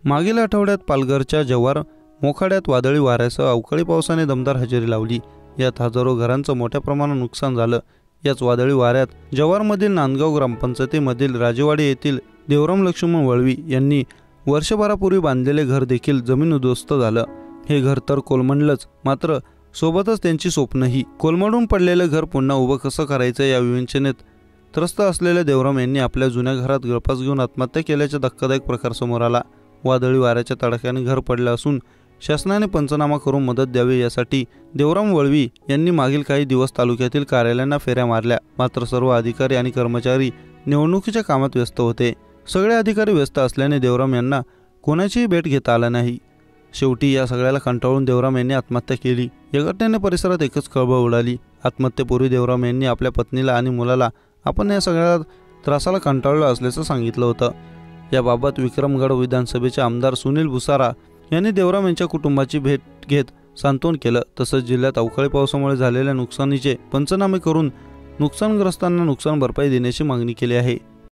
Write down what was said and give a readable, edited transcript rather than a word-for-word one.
मागील आठवड्यात पालघरच्या जव्हार मोखाड्यात वादळी वाऱ्यासह अवकाळी पावसाने दमदार हजेरी लावली। यात हजारो घरांचं मोठ्या प्रमाणात नुकसान झालं। याच वादळी वाऱ्यात जव्हारमधील नांदगाव ग्रामपंचायतीमधील राजेवाडी येथील देवराम लक्ष्मण वळवी यांनी वर्षभरापूर्वी बांधलेले घर देखील जमीन उद्ध्वस्त झालं। हे घर तर कोलमडलंच, मात्र सोबतच त्यांची स्वप्नही। कोलमडून पडलेलं घर पुन्हा उभं कसं करायचं या विवंचनेत त्रस्त असलेल्या देवराम यांनी आपल्या जुन्या घरात गळफास घेऊन आत्महत्या केल्याचा धक्कादायक प्रकार समोर आला। वादळी वाऱ्याच्या तडाख्याने घर पडलं असून शासनाने पंचनामा करून मदत द्यावी यासाठी देवराम वळवी यांनी मागील काही दिवस तालुक्यातील कार्यालयांना फेऱ्या मारल्या, मात्र सर्व अधिकारी आणि कर्मचारी निवडणुकीच्या कामात व्यस्त होते। सगळे अधिकारी व्यस्त असल्याने देवराम यांना कोणाचीही भेट घेता आला नाही। शेवटी या सगळ्याला कंटाळून देवराम यांनी आत्महत्या केली। या घटनेने परिसरात एकच खळबळ उडाली। आत्महत्येपूर्वी देवराम यांनी आपल्या पत्नीला आणि मुलाला आपण या सगळ्या त्रासाला कंटाळलो असल्याचं सांगितलं होतं। याबाबत विक्रमगड विधानसभेचे आमदार सुनील भुसारा यांनी देवराम यांच्या कुटुंबाची भेट घेत सांत्वन केलं। तसंच जिल्ह्यात अवकाळी पावसामुळे झालेल्या नुकसानीचे पंचनामे करून नुकसानग्रस्तांना नुकसान भरपाई देण्याची मागणी केली आहे।